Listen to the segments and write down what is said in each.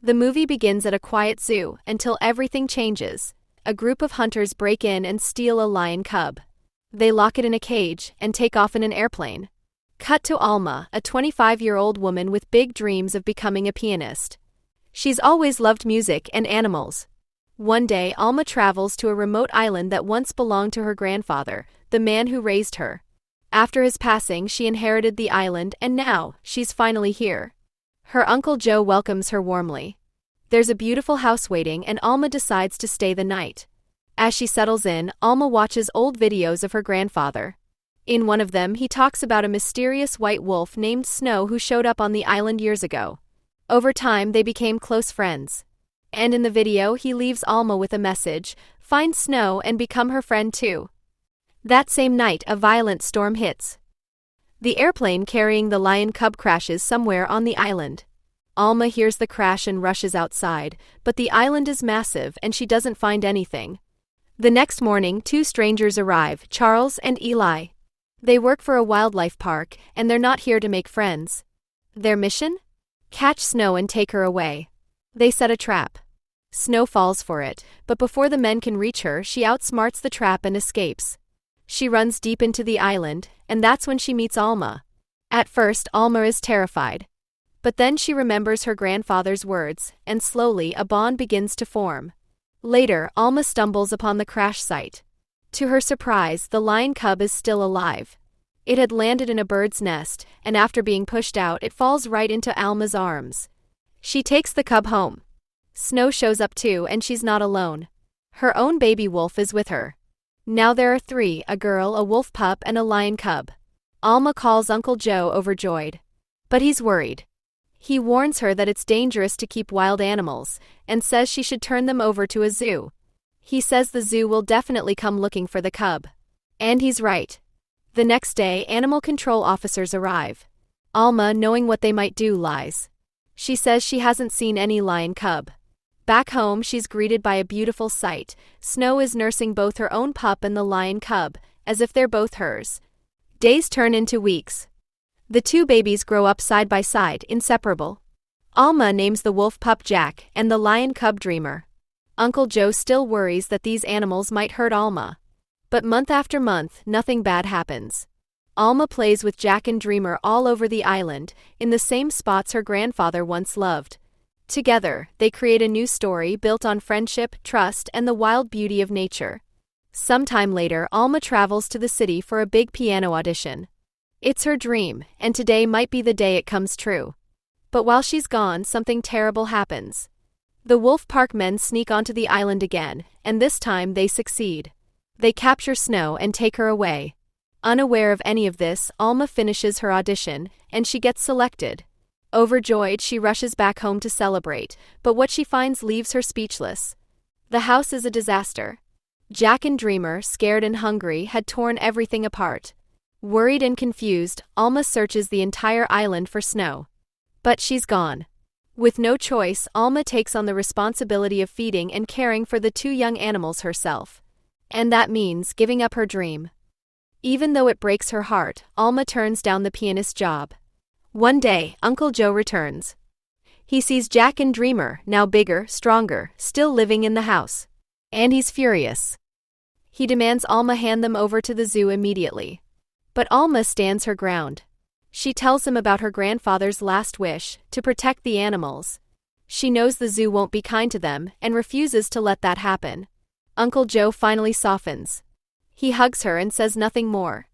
The movie begins at a quiet zoo until everything changes. A group of hunters break in and steal a lion cub. They lock it in a cage and take off in an airplane. Cut to Alma, a 25-year-old woman with big dreams of becoming a pianist. She's always loved music and animals. One day, Alma travels to a remote island that once belonged to her grandfather, the man who raised her. After his passing, she inherited the island, and now, she's finally here. Her Uncle Joe welcomes her warmly. There's a beautiful house waiting, and Alma decides to stay the night. As she settles in, Alma watches old videos of her grandfather. In one of them, he talks about a mysterious white wolf named Snow who showed up on the island years ago. Over time, they became close friends. And in the video, he leaves Alma with a message: find Snow and become her friend too. That same night, a violent storm hits. The airplane carrying the lion cub crashes somewhere on the island. Alma hears the crash and rushes outside, but the island is massive and she doesn't find anything. The next morning, two strangers arrive, Charles and Eli. They work for a wildlife park, and they're not here to make friends. Their mission? Catch Snow and take her away. They set a trap. Snow falls for it, but before the men can reach her, she outsmarts the trap and escapes. She runs deep into the island, and that's when she meets Alma. At first, Alma is terrified. But then she remembers her grandfather's words, and slowly a bond begins to form. Later, Alma stumbles upon the crash site. To her surprise, the lion cub is still alive. It had landed in a bird's nest, and after being pushed out, it falls right into Alma's arms. She takes the cub home. Snow shows up too, and she's not alone. Her own baby wolf is with her. Now there are three: a girl, a wolf pup, and a lion cub. Alma calls Uncle Joe overjoyed. But he's worried. He warns her that it's dangerous to keep wild animals, and says she should turn them over to a zoo. He says the zoo will definitely come looking for the cub. And he's right. The next day, animal control officers arrive. Alma, knowing what they might do, lies. She says she hasn't seen any lion cub. Back home, she's greeted by a beautiful sight. Snow is nursing both her own pup and the lion cub, as if they're both hers. Days turn into weeks. The two babies grow up side by side, inseparable. Alma names the wolf pup Jack and the lion cub Dreamer. Uncle Joe still worries that these animals might hurt Alma. But month after month, nothing bad happens. Alma plays with Jack and Dreamer all over the island, in the same spots her grandfather once loved. Together, they create a new story built on friendship, trust, and the wild beauty of nature. Sometime later, Alma travels to the city for a big piano audition. It's her dream, and today might be the day it comes true. But while she's gone, something terrible happens. The Wolf Park men sneak onto the island again, and this time they succeed. They capture Snow and take her away. Unaware of any of this, Alma finishes her audition, and she gets selected. Overjoyed, she rushes back home to celebrate, but what she finds leaves her speechless. The house is a disaster. Jack and Dreamer, scared and hungry, had torn everything apart. Worried and confused, Alma searches the entire island for Snow. But she's gone. With no choice, Alma takes on the responsibility of feeding and caring for the two young animals herself. And that means giving up her dream. Even though it breaks her heart, Alma turns down the pianist job. One day, Uncle Joe returns. He sees Jack and Dreamer, now bigger, stronger, still living in the house. And he's furious. He demands Alma hand them over to the zoo immediately. But Alma stands her ground. She tells him about her grandfather's last wish, to protect the animals. She knows the zoo won't be kind to them, and refuses to let that happen. Uncle Joe finally softens. He hugs her and says nothing more.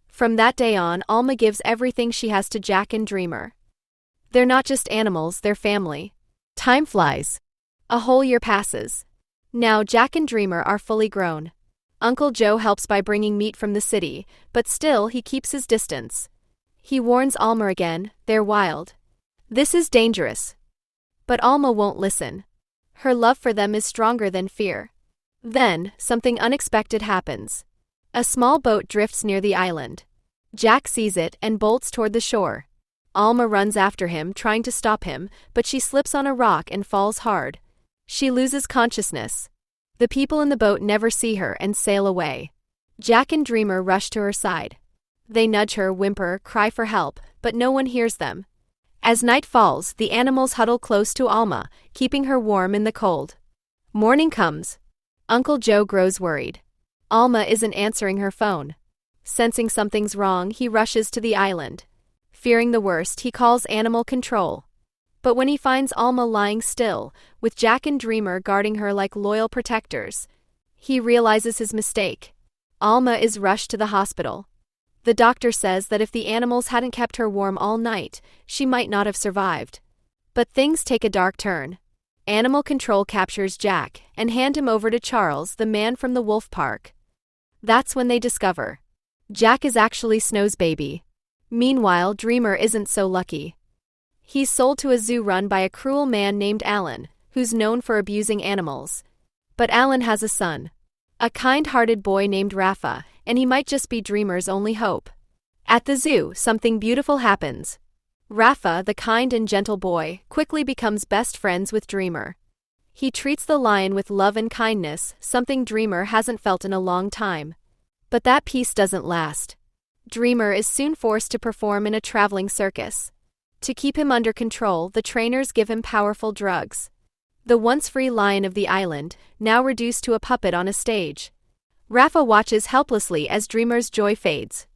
From that day on, Alma gives everything she has to Jack and Dreamer. They're not just animals, they're family. Time flies. A whole year passes. Now Jack and Dreamer are fully grown. Uncle Joe helps by bringing meat from the city, but still he keeps his distance. He warns Alma again, they're wild. This is dangerous. But Alma won't listen. Her love for them is stronger than fear. Then, something unexpected happens. A small boat drifts near the island. Jack sees it and bolts toward the shore. Alma runs after him, trying to stop him, but she slips on a rock and falls hard. She loses consciousness. The people in the boat never see her and sail away. Jack and Dreamer rush to her side. They nudge her, whimper, cry for help, but no one hears them. As night falls, the animals huddle close to Alma, keeping her warm in the cold. Morning comes. Uncle Joe grows worried. Alma isn't answering her phone. Sensing something's wrong, he rushes to the island. Fearing the worst, he calls animal control. But when he finds Alma lying still, with Jack and Dreamer guarding her like loyal protectors, he realizes his mistake. Alma is rushed to the hospital. The doctor says that if the animals hadn't kept her warm all night, she might not have survived. But things take a dark turn. Animal control captures Jack and hand him over to Charles, the man from the wolf park. That's when they discover Jack is actually Snow's baby. Meanwhile, Dreamer isn't so lucky. He's sold to a zoo run by a cruel man named Alan, who's known for abusing animals. But Alan has a son, a kind-hearted boy named Rafa, and he might just be Dreamer's only hope. At the zoo, something beautiful happens. Rafa, the kind and gentle boy, quickly becomes best friends with Dreamer. He treats the lion with love and kindness, something Dreamer hasn't felt in a long time. But that peace doesn't last. Dreamer is soon forced to perform in a traveling circus. To keep him under control, the trainers give him powerful drugs. The once free lion of the island, now reduced to a puppet on a stage. Rafa watches helplessly as Dreamer's joy fades.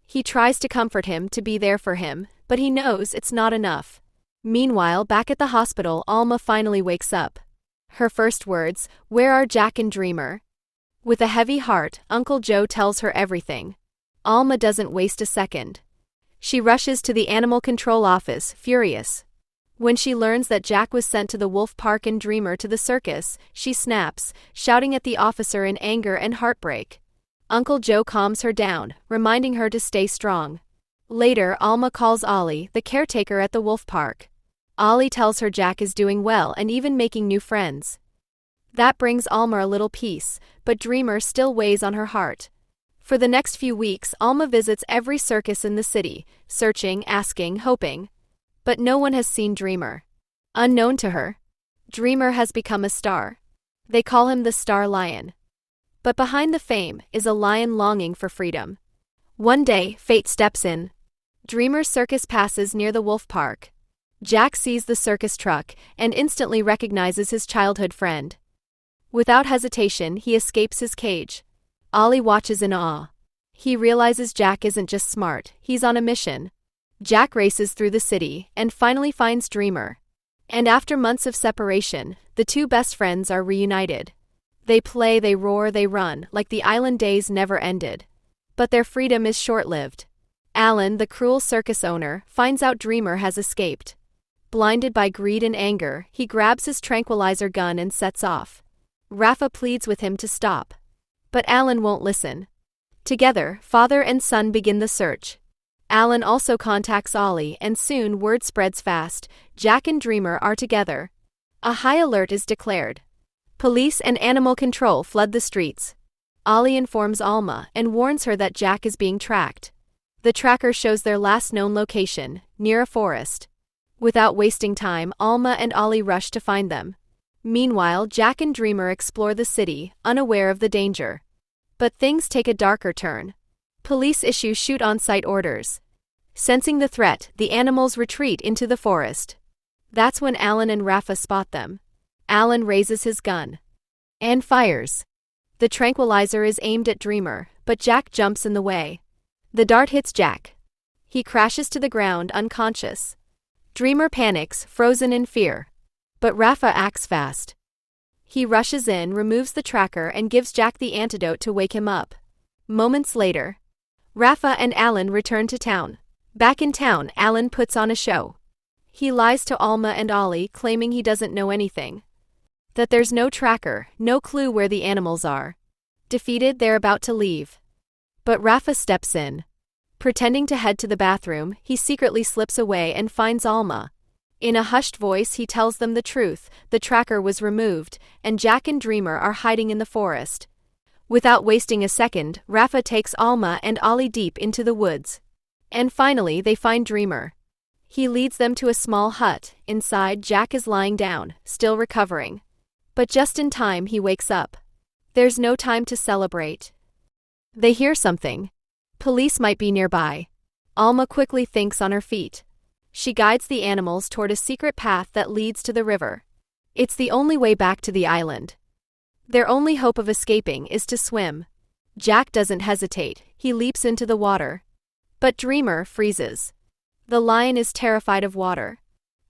He tries to comfort him, to be there for him, but he knows it's not enough. Meanwhile, back at the hospital, Alma finally wakes up. Her first words, "Where are Jack and Dreamer?" With a heavy heart, Uncle Joe tells her everything. Alma doesn't waste a second. She rushes to the animal control office, furious. When she learns that Jack was sent to the wolf park and Dreamer to the circus, she snaps, shouting at the officer in anger and heartbreak. Uncle Joe calms her down, reminding her to stay strong. Later, Alma calls Ollie, the caretaker at the wolf park. Ollie tells her Jack is doing well and even making new friends. That brings Alma a little peace, but Dreamer still weighs on her heart. For the next few weeks, Alma visits every circus in the city, searching, asking, hoping. But no one has seen Dreamer. Unknown to her, Dreamer has become a star. They call him the Star Lion. But behind the fame is a lion longing for freedom. One day, fate steps in. Dreamer's circus passes near the wolf park. Jack sees the circus truck and instantly recognizes his childhood friend. Without hesitation, he escapes his cage. Ollie watches in awe. He realizes Jack isn't just smart, he's on a mission. Jack races through the city and finally finds Dreamer. And after months of separation, the two best friends are reunited. They play, they roar, they run, like the island days never ended. But their freedom is short-lived. Alan, the cruel circus owner, finds out Dreamer has escaped. Blinded by greed and anger, he grabs his tranquilizer gun and sets off. Rafa pleads with him to stop. But Alan won't listen. Together, father and son begin the search. Alan also contacts Ollie, and soon word spreads fast. Jack and Dreamer are together. A high alert is declared. Police and animal control flood the streets. Ollie informs Alma and warns her that Jack is being tracked. The tracker shows their last known location, near a forest. Without wasting time, Alma and Ollie rush to find them. Meanwhile, Jack and Dreamer explore the city, unaware of the danger. But things take a darker turn. Police issue shoot-on-sight orders. Sensing the threat, the animals retreat into the forest. That's when Alan and Rafa spot them. Alan raises his gun and fires. The tranquilizer is aimed at Dreamer, but Jack jumps in the way. The dart hits Jack. He crashes to the ground unconscious. Dreamer panics, frozen in fear. But Rafa acts fast. He rushes in, removes the tracker, and gives Jack the antidote to wake him up. Moments later, Rafa and Alan return to town. Back in town, Alan puts on a show. He lies to Alma and Ollie, claiming he doesn't know anything. That there's no tracker, no clue where the animals are. Defeated, they're about to leave. But Rafa steps in. Pretending to head to the bathroom, he secretly slips away and finds Alma. In a hushed voice, he tells them the truth. The tracker was removed, and Jack and Dreamer are hiding in the forest. Without wasting a second, Rafa takes Alma and Ollie deep into the woods. And finally, they find Dreamer. He leads them to a small hut. Inside, Jack is lying down, still recovering. But just in time, he wakes up. There's no time to celebrate. They hear something. Police might be nearby. Alma quickly thinks on her feet. She guides the animals toward a secret path that leads to the river. It's the only way back to the island. Their only hope of escaping is to swim. Jack doesn't hesitate, he leaps into the water. But Dreamer freezes. The lion is terrified of water.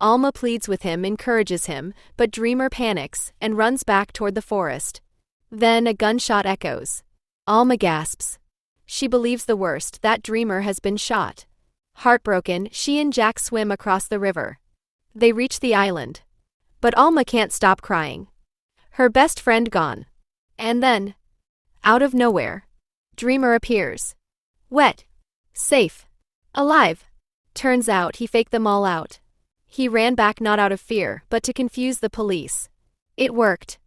Alma pleads with him, encourages him, but Dreamer panics and runs back toward the forest. Then a gunshot echoes. Alma gasps. She believes the worst, that Dreamer has been shot. Heartbroken, she and Jack swim across the river. They reach the island. But Alma can't stop crying. Her best friend gone. And then, out of nowhere, Dreamer appears. Wet. Safe. Alive. Turns out he faked them all out. He ran back not out of fear, but to confuse the police. It worked.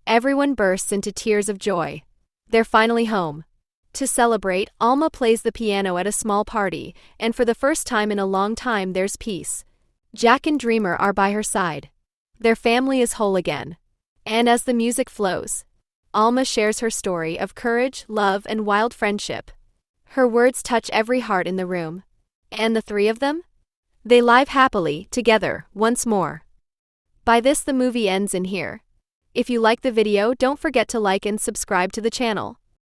Everyone bursts into tears of joy. They're finally home. To celebrate, Alma plays the piano at a small party, and for the first time in a long time there's peace. Jack and Dreamer are by her side. Their family is whole again. And as the music flows, Alma shares her story of courage, love, and wild friendship. Her words touch every heart in the room. And the three of them? They live happily, together, once more. By this the movie ends in here. If you like the video, don't forget to like and subscribe to the channel.